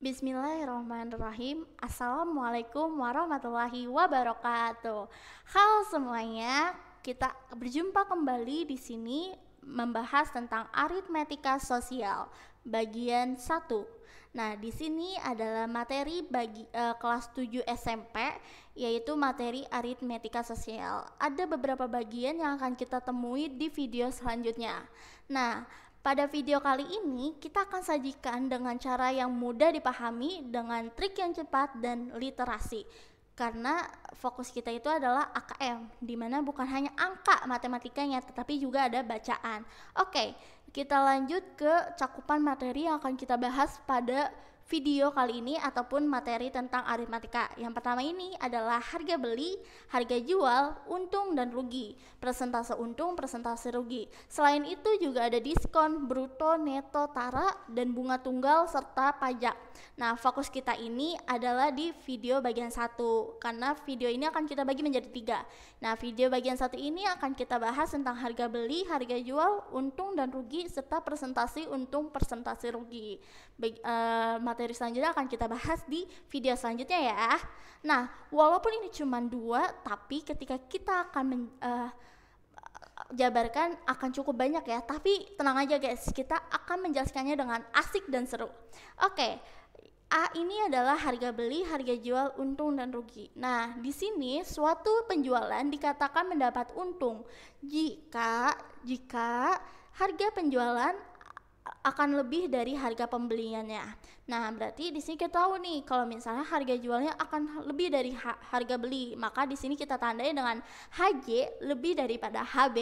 Bismillahirrahmanirrahim. Assalamualaikum warahmatullahi wabarakatuh. Halo semuanya, kita berjumpa kembali di sini membahas tentang aritmetika sosial bagian 1. Nah, di sini adalah materi kelas 7 SMP, yaitu materi aritmetika sosial. Ada beberapa bagian yang akan kita temui di video selanjutnya. Nah, pada video kali ini kita akan sajikan dengan cara yang mudah dipahami dengan trik yang cepat dan literasi. Karena fokus kita itu adalah AKM, di mana bukan hanya angka matematikanya tetapi juga ada bacaan. Oke, kita lanjut ke cakupan materi yang akan kita bahas pada video kali ini ataupun materi tentang aritmatika. Yang pertama ini adalah harga beli, harga jual, untung dan rugi, persentase untung, persentase rugi. Selain itu juga ada diskon, bruto, neto, tara, dan bunga tunggal serta pajak. Nah, fokus kita ini adalah di video bagian 1 karena video ini akan kita bagi menjadi 3. Nah, video bagian 1 ini akan kita bahas tentang harga beli, harga jual, untung dan rugi serta presentasi untung, presentasi rugi. Materi selanjutnya akan kita bahas di video selanjutnya ya. Nah, walaupun ini cuma 2, tapi ketika kita akan jabarkan akan cukup banyak ya. Tapi tenang aja guys, kita akan menjelaskannya dengan asik dan seru. Oke, A ini adalah harga beli, harga jual, untung dan rugi. Nah, di sini suatu penjualan dikatakan mendapat untung jika harga penjualan akan lebih dari harga pembeliannya. Nah, berarti di sini kita tahu nih kalau misalnya harga jualnya akan lebih dari harga beli, maka di sini kita tandai dengan HJ lebih daripada HB.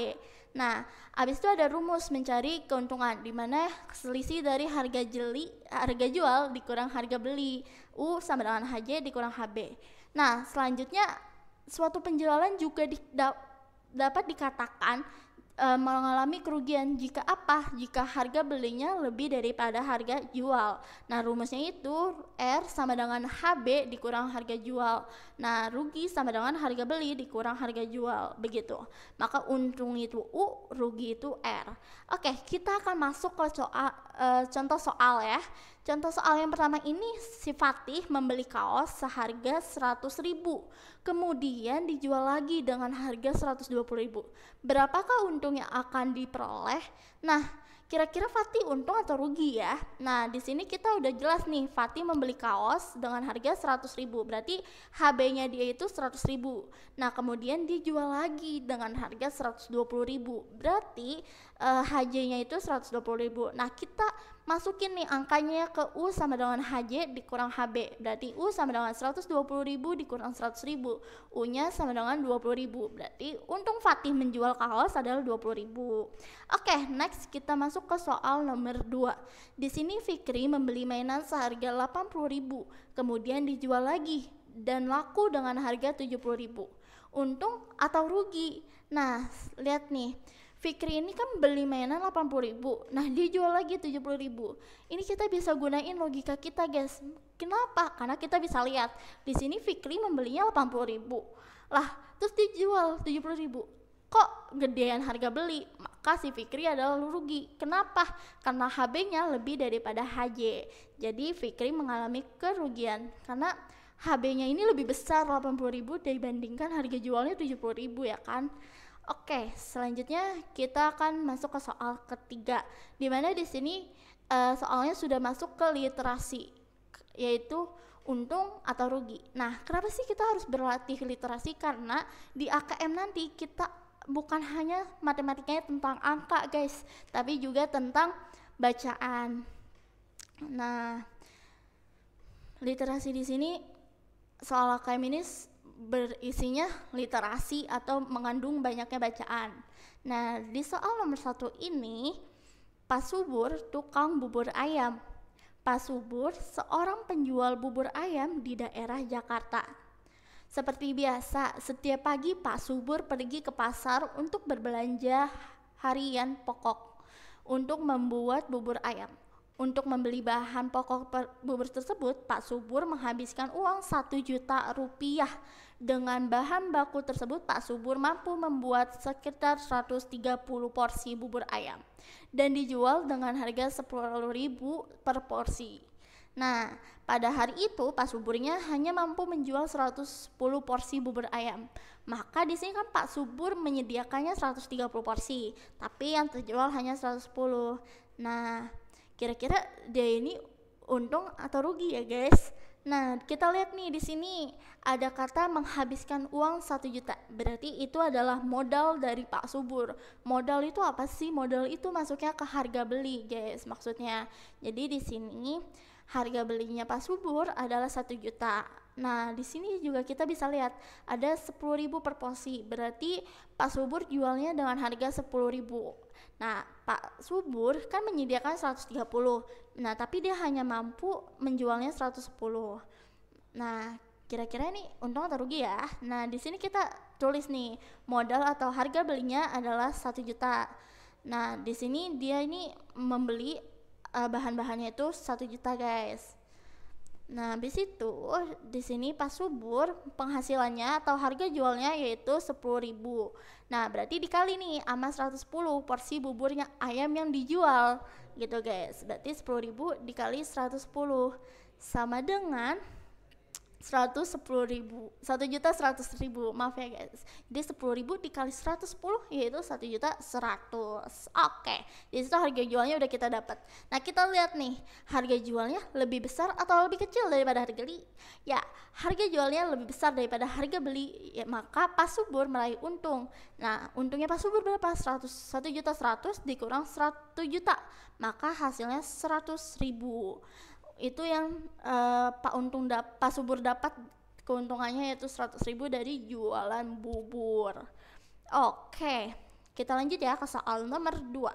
Nah, habis itu ada rumus mencari keuntungan di mana selisih dari harga jual dikurang harga beli, U sama dengan HJ dikurang HB. Nah, selanjutnya suatu penjualan juga dapat dikatakan mengalami kerugian jika harga belinya lebih daripada harga jual. Nah, rumusnya itu R sama dengan HB dikurang harga jual. Nah, rugi sama dengan harga beli dikurang harga jual, begitu. Maka untung itu U, rugi itu R. Oke, kita akan masuk ke contoh soal ya. Contoh soal yang pertama ini, si Fatih membeli kaos seharga 100.000, kemudian dijual lagi dengan harga 120.000. Berapakah untung yang akan diperoleh? Nah, kira-kira Fatih untung atau rugi ya? Nah, di sini kita udah jelas nih, Fatih membeli kaos dengan harga 100.000, berarti HB-nya dia itu 100.000. Nah, kemudian dijual lagi dengan harga 120.000, berarti HJ-nya itu 120.000. Nah, kita masukin nih angkanya ke U sama dengan HJ dikurang HB, berarti U sama dengan 120.000 dikurang 100.000, U-nya sama dengan 20.000, berarti untung Fatih menjual kaos adalah 20.000. Oke, next kita masuk ke soal nomor 2. Di sini Fikri membeli mainan seharga 80.000, kemudian dijual lagi dan laku dengan harga 70.000. Untung atau rugi? Nah, lihat nih, Fikri ini kan beli mainan 80.000, nah dia jual lagi 70.000. Ini kita bisa gunain logika kita guys. Kenapa? Karena kita bisa lihat di sini Fikri membelinya 80.000, lah terus dijual 70.000. Kok gedean harga beli? Maka si Fikri adalah rugi. Kenapa? Karena HB-nya lebih daripada HJ. Jadi Fikri mengalami kerugian karena HB-nya ini lebih besar 80.000 dibandingkan harga jualnya 70.000 ya kan. Oke, selanjutnya kita akan masuk ke soal ketiga, di mana di sini soalnya sudah masuk ke literasi, yaitu untung atau rugi. Nah, kenapa sih kita harus berlatih literasi? Karena di AKM nanti kita bukan hanya matematikanya tentang angka guys, tapi juga tentang bacaan. Nah, literasi di sini soal AKM ini berisinya literasi atau mengandung banyaknya bacaan. Nah, di soal nomor 1 ini, Pak Subur tukang bubur ayam. Pak Subur seorang penjual bubur ayam di daerah Jakarta. Seperti biasa, setiap pagi Pak Subur pergi ke pasar untuk berbelanja harian pokok untuk membuat bubur ayam. Untuk membeli bahan pokok bubur tersebut, Pak Subur menghabiskan uang 1 juta rupiah. Dengan bahan baku tersebut, Pak Subur mampu membuat sekitar 130 porsi bubur ayam dan dijual dengan harga 10.000 per porsi. Nah, pada hari itu Pak Suburnya hanya mampu menjual 110 porsi bubur ayam. Maka di sini kan Pak Subur menyediakannya 130 porsi, tapi yang terjual hanya 110. Nah, kira-kira dia ini untung atau rugi ya, guys? Nah, kita lihat nih di sini ada kata menghabiskan uang 1 juta. Berarti itu adalah modal dari Pak Subur. Modal itu apa sih? Modal itu masuknya ke harga beli, guys, maksudnya. Jadi di sini harga belinya Pak Subur adalah 1 juta. Nah, di sini juga kita bisa lihat ada 10.000 per porsi. Berarti Pak Subur jualnya dengan harga 10.000. Nah, Pak Subur kan menyediakan 130. Nah, tapi dia hanya mampu menjualnya 110. Nah, kira-kira ini untung atau rugi ya? Nah, di sini kita tulis nih, modal atau harga belinya adalah 1 juta. Nah, di sini dia ini membeli bahan-bahannya itu 1 juta, guys. Nah, habis itu di sini Pak Subur penghasilannya atau harga jualnya yaitu 10.000. Nah, berarti dikali nih sama 110 porsi buburnya ayam yang dijual gitu, guys. Berarti 10.000 dikali 110 sama dengan 110.000, 1.100.000, maaf ya guys. Jadi 10.000 dikali 110 yaitu 1.100.000. Oke, di situ harga jualnya udah kita dapat. Nah, kita lihat nih, harga jualnya lebih besar atau lebih kecil daripada harga beli? Ya, harga jualnya lebih besar daripada harga beli, ya, maka Pak Subur meraih untung. Nah, untungnya Pak Subur berapa? 1.100.000 dikurang 1 juta, maka hasilnya 100.000. Itu yang Pak Subur dapat keuntungannya yaitu 100.000 dari jualan bubur. Oke, kita lanjut ya ke soal nomor 2.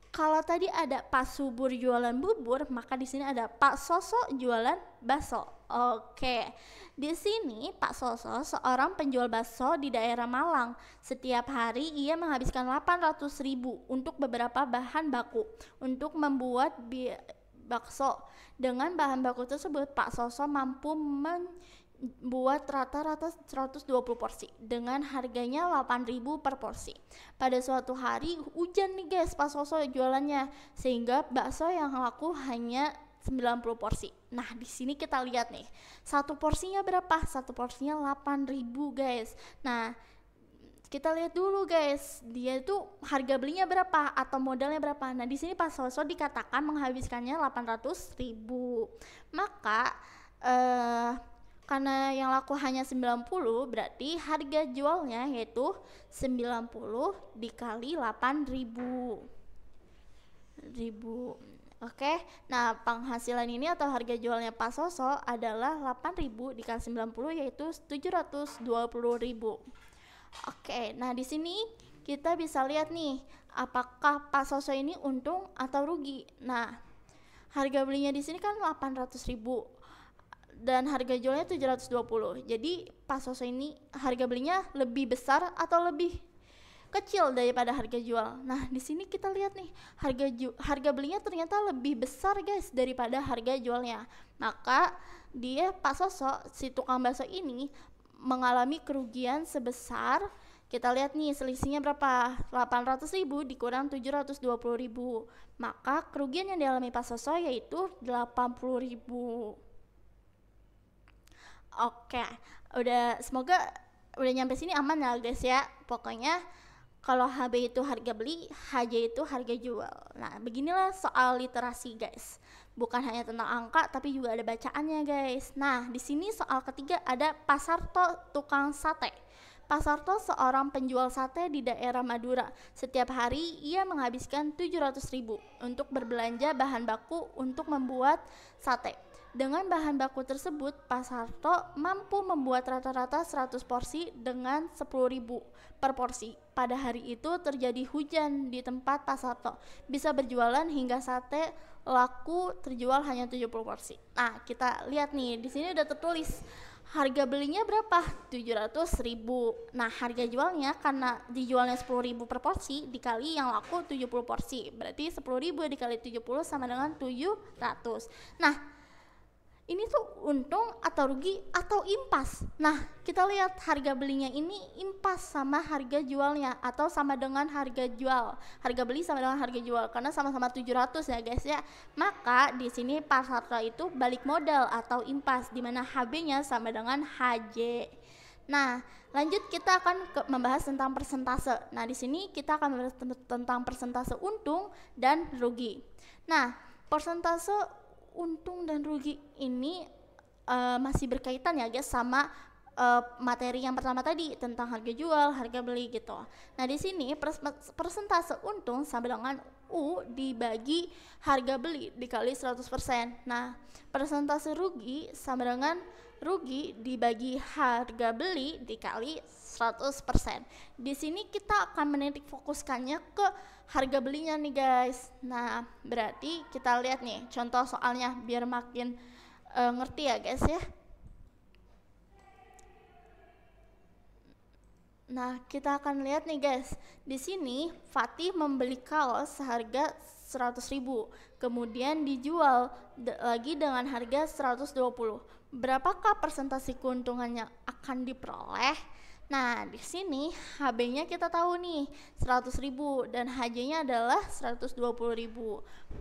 Kalau tadi ada Pak Subur jualan bubur, maka di sini ada Pak Soso jualan bakso. Oke, di sini Pak Soso seorang penjual bakso di daerah Malang. Setiap hari ia menghabiskan 800.000 untuk beberapa bahan baku untuk membuat bakso. Dengan bahan baku tersebut, Pak Soso mampu membuat rata-rata 120 porsi dengan harganya 8.000 per porsi. Pada suatu hari hujan nih guys Pak Soso jualannya, sehingga bakso yang laku hanya 90 porsi. Nah, di sini kita lihat nih, satu porsinya berapa? Satu porsinya 8.000 guys. Nah, kita lihat dulu guys, dia itu harga belinya berapa atau modalnya berapa. Nah, di sini Pak Soso dikatakan menghabiskannya 800.000. Maka karena yang laku hanya 90, berarti harga jualnya yaitu 90 dikali 8.000. Oke, nah penghasilan ini atau harga jualnya Pak Soso adalah 8.000 dikali 90 yaitu 720.000. Oke, nah di sini kita bisa lihat nih, apakah Pak Soso ini untung atau rugi. Nah, harga belinya di sini kan 800.000 dan harga jualnya 720. Jadi Pak Soso ini harga belinya lebih besar atau lebih kecil daripada harga jual. Nah, di sini kita lihat nih, harga belinya ternyata lebih besar guys daripada harga jualnya. Maka dia Pak Soso, si tukang bakso ini mengalami kerugian sebesar, kita lihat nih selisihnya berapa, 800.000 dikurang 720.000, maka kerugian yang dialami Pak Soso yaitu 80.000. Oke, semoga udah nyampe sini aman ya guys ya. Pokoknya kalau HB itu harga beli, HJ itu harga jual. Nah, beginilah soal literasi guys. Bukan hanya tentang angka, tapi juga ada bacaannya guys. Nah, di sini soal ketiga ada Pak Sarto, tukang sate. Pak Sarto seorang penjual sate di daerah Madura. Setiap hari ia menghabiskan 700.000 untuk berbelanja bahan baku untuk membuat sate. Dengan bahan baku tersebut, Pak Sarto mampu membuat rata-rata 100 porsi dengan 10.000 per porsi. Pada hari itu terjadi hujan di tempat Pak Sarto. Bisa berjualan hingga sate laku terjual hanya 70 porsi. Nah, kita lihat nih, di sini udah tertulis harga belinya berapa? 700.000. Nah, harga jualnya karena dijualnya 10.000 per porsi dikali yang laku 70 porsi. Berarti 10.000 dikali 70 sama dengan 700. Nah, ini tuh untung atau rugi atau impas. Nah, kita lihat harga belinya ini impas sama harga jualnya atau sama dengan harga jual. Harga beli sama dengan harga jual karena sama-sama 700 ya guys ya. Maka di sini pasarnya itu balik modal atau impas di mana HB-nya sama dengan HJ. Nah, lanjut kita akan membahas tentang persentase. Nah, di sini kita akan membahas tentang persentase untung dan rugi. Nah, persentase untung dan rugi ini masih berkaitan ya guys sama materi yang pertama tadi tentang harga jual, harga beli gitu. Nah, di sini persentase untung sama dengan U dibagi harga beli dikali 100%. Nah, persentase rugi sama dengan rugi dibagi harga beli dikali 100%. Di sini kita akan menitik fokuskannya ke harga belinya nih guys. Nah, berarti kita lihat nih contoh soalnya biar makin ngerti ya guys ya. Nah, kita akan lihat nih guys. Di sini Fatih membeli kaos seharga 100.000, kemudian dijual lagi dengan harga 120. Berapakah persentase keuntungannya akan diperoleh? Nah, di sini HB-nya kita tahu nih 100.000 dan HJ-nya adalah 120.000.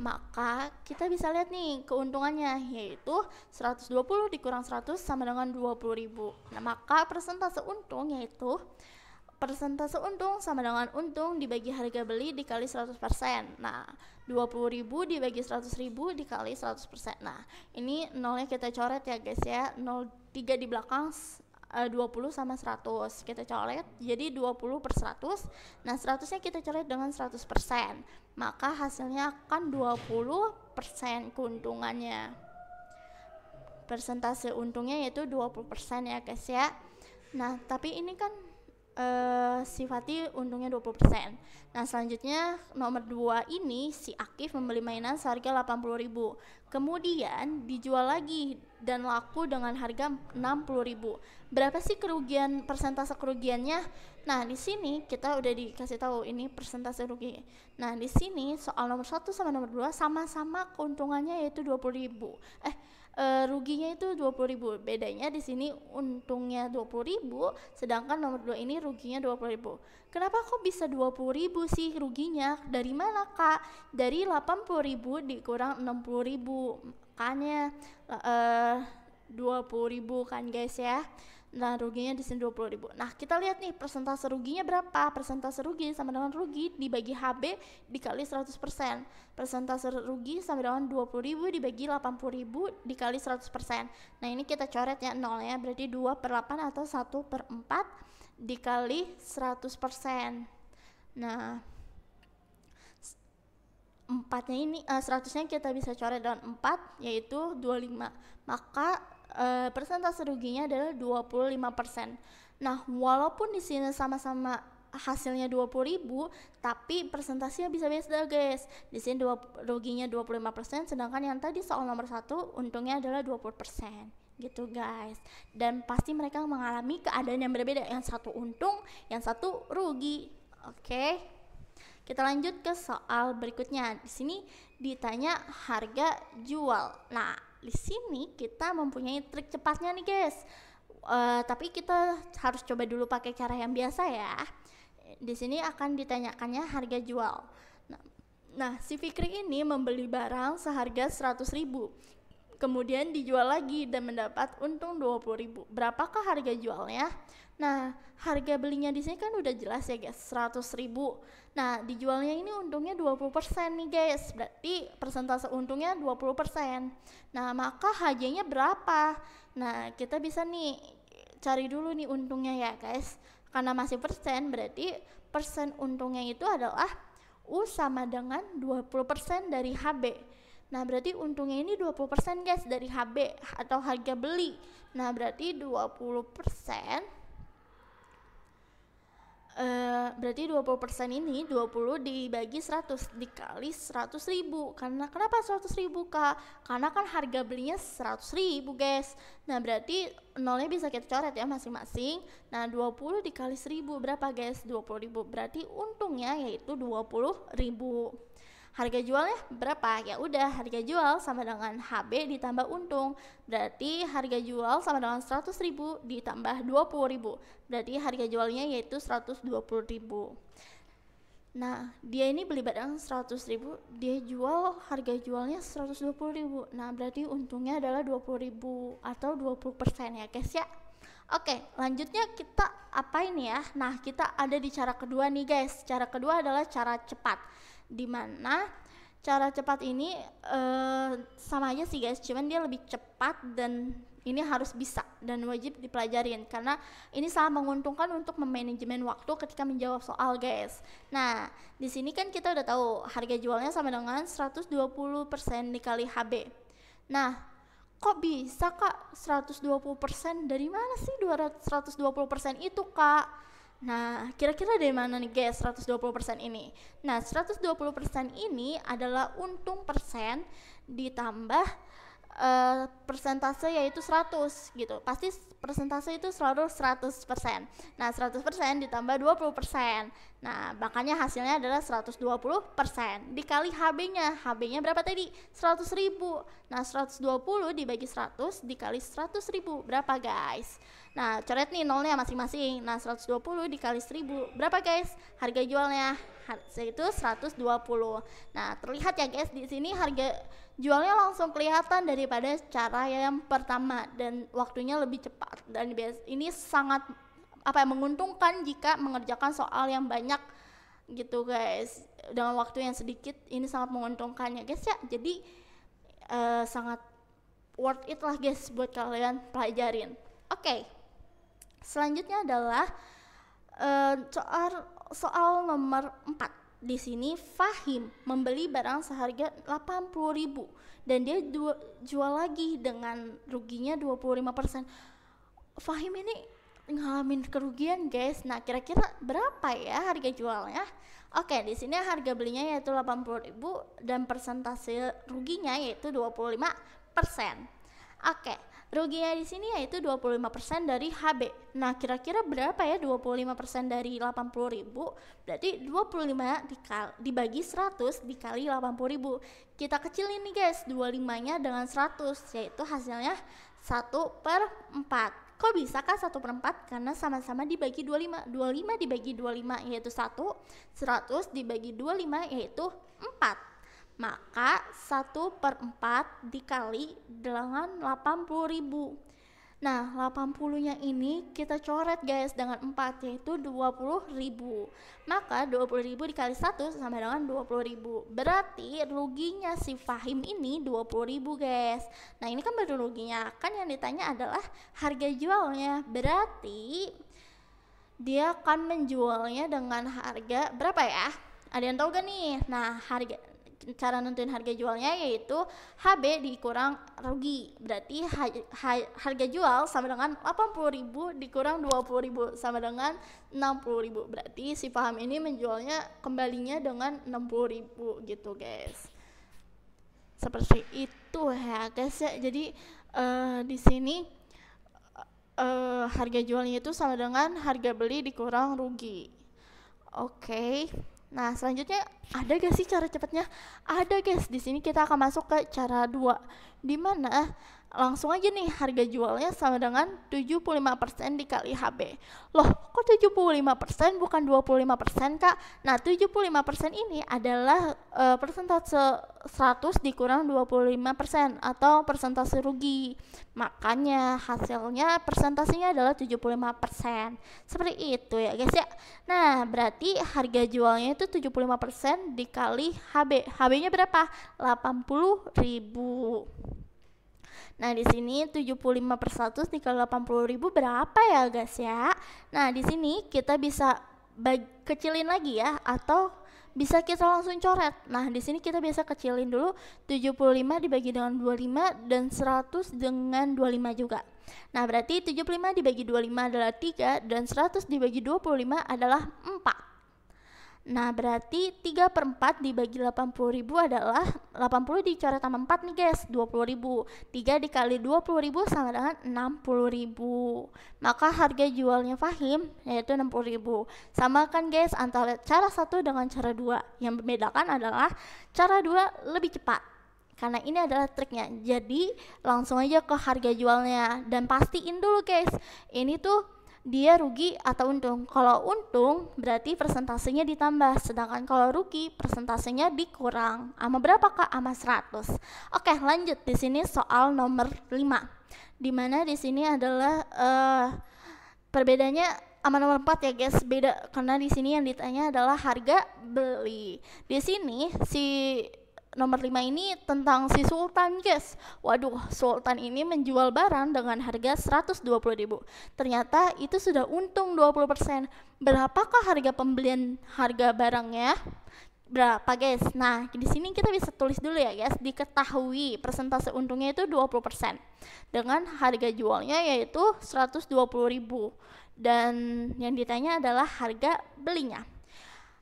Maka kita bisa lihat nih keuntungannya yaitu 120 dikurang 100 sama dengan 20.000. Nah, maka persentase untung yaitu persentase untung sama dengan untung dibagi harga beli dikali 100%. Nah, 20.000 dibagi 100.000 dikali 100%. Nah, ini nolnya kita coret ya guys ya. 03 di belakang 20 sama 100 kita coret jadi 20 per 100. Nah, 100 nya kita coret dengan 100%, maka hasilnya akan 20% keuntungannya. Persentase untungnya yaitu 20% ya guys ya. Nah, tapi ini kan Fatih untungnya 20%. Nah, selanjutnya nomor 2 ini si Akif membeli mainan seharga 80.000, kemudian dijual lagi dan laku dengan harga 60.000. Berapa sih kerugian, persentase kerugiannya? Nah, di sini kita udah dikasih tahu ini persentase rugi. Nah, di sini soal nomor 1 sama nomor 2 sama-sama keuntungannya yaitu 20.000. Ruginya itu 20.000. Bedanya di sini untungnya 20.000, sedangkan nomor 2 ini ruginya 20.000. Kenapa kok bisa 20.000 sih ruginya? Dari mana Kak? Dari 80.000 dikurang 60.000. Makanya 20.000 kan guys ya. Nah, ruginya di sini 20.000. Nah, kita lihat nih persentase ruginya berapa. Persentase rugi sama dengan rugi dibagi HB dikali 100%. Persentase rugi sama dengan 20.000 dibagi 80.000 dikali 100%. Nah, ini kita coret ya nolnya, berarti 2 per 8 atau 1 per 4 dikali 100%. Nah, 4-nya ini 100-nya kita bisa coret dengan 4 yaitu 25. Maka persentase ruginya adalah 25%. Nah, walaupun di sini sama-sama hasilnya 20.000, tapi persentasenya bisa beda guys. Di sini ruginya 25%, sedangkan yang tadi soal nomor 1 untungnya adalah 20%. Gitu guys. Dan pasti mereka mengalami keadaan yang berbeda, yang satu untung, yang satu rugi. Oke. Kita lanjut ke soal berikutnya. Di sini ditanya harga jual. Nah, di sini kita mempunyai trik cepatnya nih guys. Tapi kita harus coba dulu pakai cara yang biasa ya. Di sini akan ditanyakannya harga jual. Nah, si Fikri ini membeli barang seharga 100.000, kemudian dijual lagi dan mendapat untung 20.000. Berapakah harga jualnya? Nah, harga belinya di sini kan udah jelas ya guys, 100.000. Nah, dijualnya ini untungnya 20% nih guys, berarti persentase untungnya 20%. Nah, maka HJ-nya berapa? Nah, kita bisa nih cari dulu nih untungnya ya guys. Karena masih persen, berarti persen untungnya itu adalah U sama dengan 20% dari HB. Nah, berarti untungnya ini 20% guys dari HB atau harga beli. Nah, berarti 20% berarti 20% ini 20 dibagi 100 dikali 100.000. Karena kenapa 100.000 Kak? Karena kan harga belinya 100.000 guys. Nah, berarti nolnya bisa kita coret ya masing-masing. Nah, 20 dikali 1.000 berapa guys? 20.000. Berarti untungnya yaitu 20.000. harga jualnya berapa? Ya udah, harga jual sama dengan HB ditambah untung. Berarti harga jual sama dengan 100.000 ditambah 20.000. Berarti harga jualnya yaitu 120.000. Nah, dia ini beli barang 100.000, dia jual, harga jualnya 120.000. Nah, berarti untungnya adalah 20.000 atau 20% ya guys ya. Oke, lanjutnya kita apa ini ya? Nah, kita ada di cara kedua nih guys. Cara kedua adalah cara cepat, dimana cara cepat ini sama aja sih guys, cuman dia lebih cepat dan ini harus bisa dan wajib dipelajarin karena ini sangat menguntungkan untuk memanajemen waktu ketika menjawab soal guys. Nah, di sini kan kita udah tahu harga jualnya sama dengan 120% dikali HB. Nah, kok bisa kak 120%? Dari mana sih 120% itu kak? Nah, kira-kira dari mana nih guys 120% ini? Nah, 120% ini adalah untung persen ditambah persentase yaitu 100 gitu. Pasti persentase itu selalu 100%. Nah, 100% ditambah 20%. Nah, makanya hasilnya adalah 120% dikali HB-nya. HB-nya berapa tadi? 100.000. Nah, 120 dibagi 100 dikali 100.000 berapa guys? Nah, coret nih nolnya masing-masing. Nah, 120 dikali 1000 berapa guys? Harga jualnya yaitu 120. Nah, terlihat ya guys, di sini harga jualnya langsung kelihatan daripada cara yang pertama dan waktunya lebih cepat, dan ini sangat menguntungkan jika mengerjakan soal yang banyak gitu guys dengan waktu yang sedikit. Ini sangat menguntungkan ya guys ya, jadi sangat worth it lah guys buat kalian pelajarin. Oke, selanjutnya adalah soal nomor 4. Di sini Fahim membeli barang seharga 80.000 dan dia jual lagi dengan ruginya 25%. Fahim ini ngalamin kerugian guys. Nah, kira-kira berapa ya harga jualnya? Oke, di sini harga belinya yaitu 80.000 dan persentase ruginya yaitu 25%. Oke, ruginya di sini yaitu 25% dari HB. Nah, kira-kira berapa ya 25% dari 80.000? Berarti 25 dibagi 100 dikali 80.000. Kita kecilin nih guys, 25-nya dengan 100, yaitu hasilnya 1/4. Kok bisa kan 1/4? Karena sama-sama dibagi 25. 25 dibagi 25 yaitu 1, 100 dibagi 25 yaitu 4. Maka 1/4 dikali dengan 80.000. Nah, 80-nya ini kita coret guys dengan 4 yaitu 20.000. Maka 20.000 dikali 1 sama dengan 20.000. Berarti ruginya si Fahim ini 20.000 guys. Nah, ini kan baru ruginya. Kan yang ditanya adalah harga jualnya. Berarti dia akan menjualnya dengan harga berapa ya? Ada yang tahu gak nih? Nah, cara nentuin harga jualnya yaitu HB dikurang rugi. Berarti harga jual sama dengan 80.000 dikurang 20.000 sama dengan 60.000. Berarti si Fahim ini menjualnya kembalinya dengan 60.000 gitu guys. Seperti itu ya guys ya. Jadi di sini harga jualnya itu sama dengan harga beli dikurang rugi. Oke. Nah, selanjutnya ada gak sih cara cepatnya? Ada guys. Di sini kita akan masuk ke cara 2, di mana langsung aja nih harga jualnya sama dengan 75% dikali HB. Loh, kok 75% bukan 25% kak? Nah, 75% ini adalah persentase 100 dikurang 25% atau persentase rugi. Makanya hasilnya persentasenya adalah 75%. Seperti itu ya guys ya. Nah, berarti harga jualnya itu 75% dikali HB. HB-nya berapa? 80.000. Nah, di sini 75% dikali 80.000 berapa ya guys ya? Nah, di sini kita bisa kecilin lagi ya, atau bisa kita langsung coret. Nah, di sini kita bisa kecilin dulu, 75 dibagi dengan 25 dan 100 dengan 25 juga. Nah, berarti 75 dibagi 25 adalah 3 dan 100 dibagi 25 adalah 4. Nah, berarti 3/4 dibagi 80.000 adalah 80 dicoret sama 4 nih guys, 20.000. 3 dikali 20.000 sama dengan 60.000. Maka harga jualnya Fahim yaitu 60.000. Sama kan guys antara cara 1 dengan cara 2. Yang membedakan adalah cara 2 lebih cepat. Karena ini adalah triknya. Jadi langsung aja ke harga jualnya dan pastiin dulu guys. Ini tuh dia rugi atau untung. Kalau untung berarti persentasenya ditambah, sedangkan kalau rugi persentasenya dikurang. Sama berapa Kak? Sama 100. Oke, lanjut. Di sini soal nomor 5. Dimana di sini adalah perbedaannya sama nomor 4 ya guys, beda karena di sini yang ditanya adalah harga beli. Di sini si nomor 5 ini tentang si Sultan guys. Waduh, Sultan ini menjual barang dengan harga 120.000. Ternyata itu sudah untung 20%. Berapakah harga pembelian harga barangnya? Berapa guys? Nah, di sini kita bisa tulis dulu ya guys. Diketahui persentase untungnya itu 20% dengan harga jualnya yaitu 120.000 dan yang ditanya adalah harga belinya.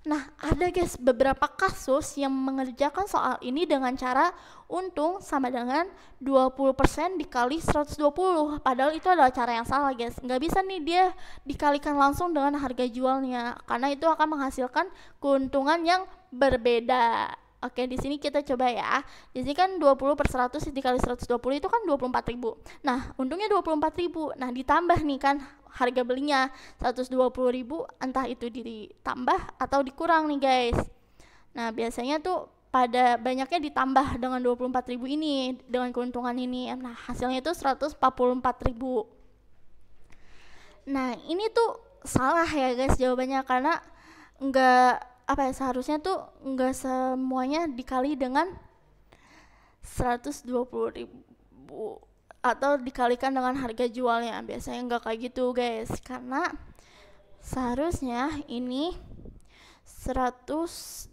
Nah, ada guys beberapa kasus yang mengerjakan soal ini dengan cara untung sama dengan 20% dikali 120. Padahal itu adalah cara yang salah guys. Nggak bisa nih dia dikalikan langsung dengan harga jualnya, karena itu akan menghasilkan keuntungan yang berbeda. Oke, di sini kita coba ya. Di sini kan 20/100 dikali 120 itu kan 24.000. Nah, untungnya 24.000. Nah, ditambah nih kan harga belinya 120.000, entah itu ditambah atau dikurang nih guys. Nah, biasanya tuh pada banyaknya ditambah dengan 24.000 ini, dengan keuntungan ini. Nah, hasilnya itu 144.000. Nah, ini tuh salah ya guys jawabannya, karena enggak seharusnya tuh enggak semuanya dikali dengan 120.000 atau dikalikan dengan harga jualnya. Biasanya enggak kayak gitu guys, karena seharusnya ini 100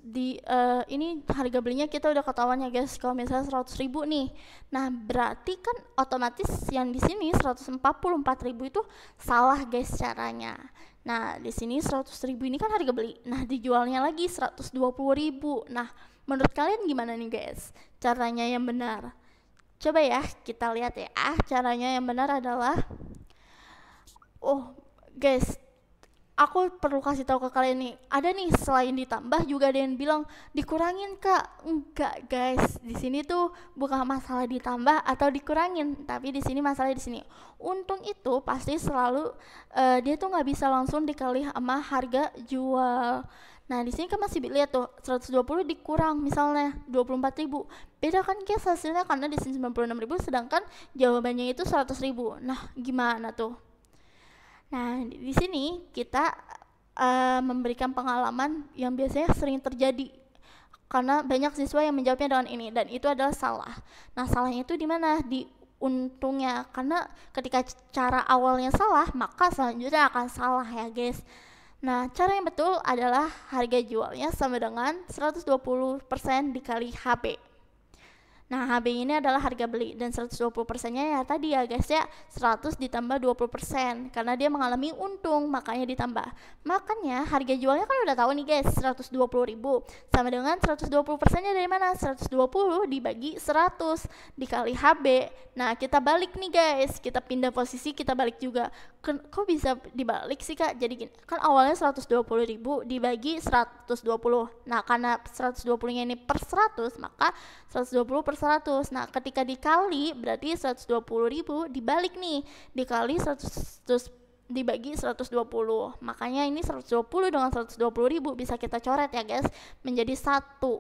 ini harga belinya kita udah ketahuan ya guys. Kalau misalnya 100.000 nih, nah berarti kan otomatis yang di sini 144.000 itu salah guys caranya. Nah, di sini 100.000 ini kan harga beli. Nah, dijualnya lagi 120.000. Nah, menurut kalian gimana nih guys caranya yang benar? Coba ya kita lihat ya. Caranya yang benar adalah, guys, aku perlu kasih tahu ke kalian nih, ada nih selain ditambah juga ada yang bilang dikurangin Kak. Enggak guys, di sini tuh bukan masalah ditambah atau dikurangin, tapi di sini masalah di sini. Untung itu pasti selalu dia tuh nggak bisa langsung dikali sama harga jual. Nah, di sini kan masih lihat tuh 120 dikurang misalnya 24.000. Beda kan guys hasilnya, karena di sini 96.000 sedangkan jawabannya itu 100.000. Nah, gimana tuh? Nah, di sini kita memberikan pengalaman yang biasanya sering terjadi, karena banyak siswa yang menjawabnya dengan ini, dan itu adalah salah. Nah, salahnya itu di mana? Di untungnya, karena ketika cara awalnya salah, maka selanjutnya akan salah ya guys. Nah, cara yang betul adalah harga jualnya sama dengan 120% dikali HB. Nah, HB ini adalah harga beli, dan 120%-nya ya tadi ya guys ya, 100 ditambah 20%, karena dia mengalami untung makanya ditambah. Makanya harga jualnya kan udah tahu nih guys, 120.000 sama dengan 120%-nya dari mana? 120 dibagi 100 dikali HB. Nah, kita balik nih guys, kita pindah posisi, kita balik juga. Kok bisa dibalik sih Kak? Jadi gini, kan awalnya 120.000 dibagi 120. Nah, karena 120-nya ini per 100, maka 120 per 100. Nah, ketika dikali berarti 120.000 dibalik nih, dikali 100 dibagi 120. Makanya ini 120 dengan 120.000 bisa kita coret ya guys menjadi 1.000.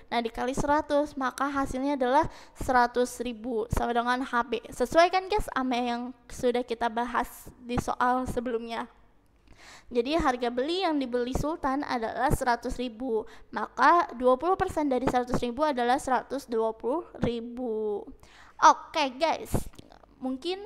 Nah, dikali 100 maka hasilnya adalah 100.000 sama dengan HB. Sesuai kan guys sama yang sudah kita bahas di soal sebelumnya. Jadi harga beli yang dibeli Sultan adalah 100.000, maka 20% dari 100.000 adalah 120.000. Oke guys, mungkin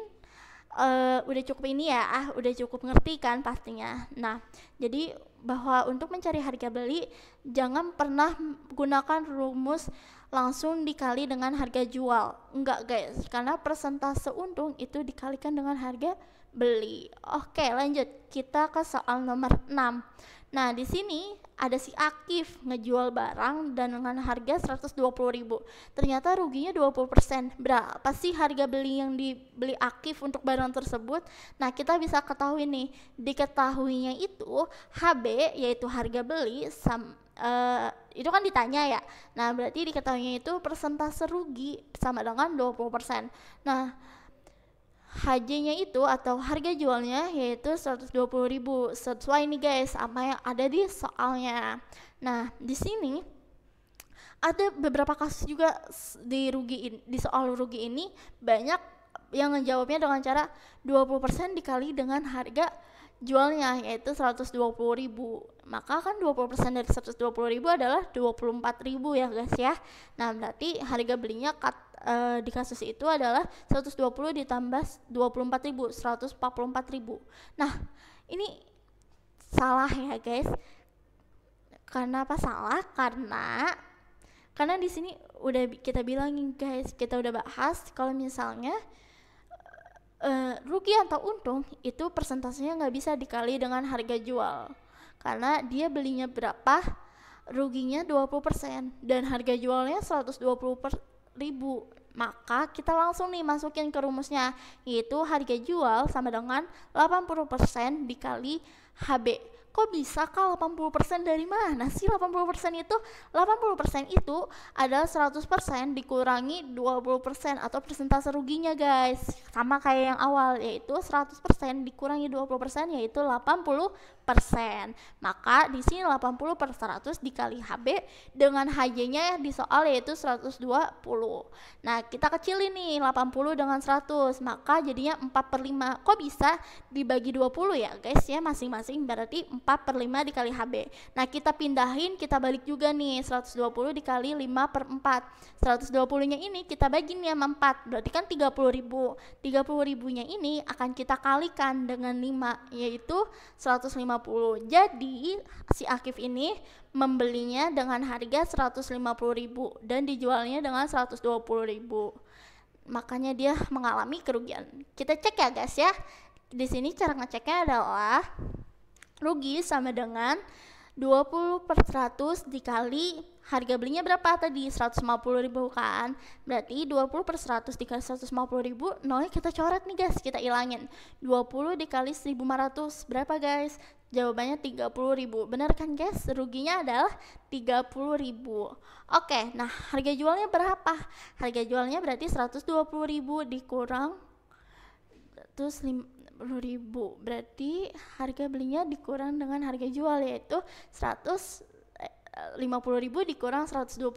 udah cukup ini ya, udah cukup ngerti kan pastinya. Nah, jadi bahwa untuk mencari harga beli jangan pernah gunakan rumus langsung dikali dengan harga jual. Enggak guys, karena persentase untung itu dikalikan dengan harga beli. Oke, lanjut. Kita ke soal nomor 6. Nah, di sini ada si Akif ngejual barang dan dengan harga 120.000. Ternyata ruginya 20%. Berapa sih harga beli yang dibeli Akif untuk barang tersebut? Nah, kita bisa ketahui nih, diketahuinya itu HB yaitu harga beli itu kan ditanya ya. Nah, berarti diketahuinya itu persentase rugi sama dengan 20%. Nah, HJ-nya itu atau harga jualnya yaitu 120.000 sesuai nih guys apa yang ada di soalnya. Nah, di sini ada beberapa kasus juga di soal rugi ini banyak yang ngejawabnya dengan cara 20% dikali dengan harga jualnya yaitu 120.000. Maka kan 20% dari 120.000 adalah 24.000 ya guys ya. Nah, berarti harga belinya di kasus itu adalah 120 ditambah 24.000, 144.000. Nah, ini salah ya guys. Karena apa salah? Karena di sini udah kita bilangin guys, kita udah bahas kalau misalnya rugi atau untung itu persentasenya nggak bisa dikali dengan harga jual. Karena dia belinya berapa, ruginya 20% dan harga jualnya 120.000. Maka kita langsung nih masukin ke rumusnya, yaitu harga jual sama dengan 80% dikali HB. Kok bisa kak 80% dari mana sih 80% itu? 80% itu adalah 100% dikurangi 20% atau persentase ruginya guys. Sama kayak yang awal yaitu 100% dikurangi 20% yaitu 80%. Maka di sini 80/100 dikali HB dengan HJ-nya di soal yaitu 120. Nah, kita kecilin nih 80 dengan 100, maka jadinya 4/5. Kok bisa dibagi 20 ya guys ya masing-masing, berarti 4/5 dikali HB. Nah, kita pindahin, kita balik juga nih 120 dikali 5/4. 120 nya ini kita bagi nih sama 4, berarti kan 30.000. 30.000-nya ini akan kita kalikan dengan 5 yaitu 150. Jadi si Akif ini membelinya dengan harga 150.000 dan dijualnya dengan 120.000. Makanya dia mengalami kerugian. Kita cek ya guys ya. Di sini cara ngeceknya adalah rugi sama dengan 20/100 dikali harga belinya berapa tadi 150.000 kan, berarti 20/100 dikali 150.000, nolnya kita coret nih guys, kita ilangin. 20 dikali 1.500 berapa guys? Jawabannya 30.000. Benar kan guys? Ruginya adalah 30.000. Oke, nah harga jualnya berapa? Harga jualnya berarti 120.000 dikurang 150.000, berarti harga belinya dikurang dengan harga jual yaitu 150.000 dikurang 120.000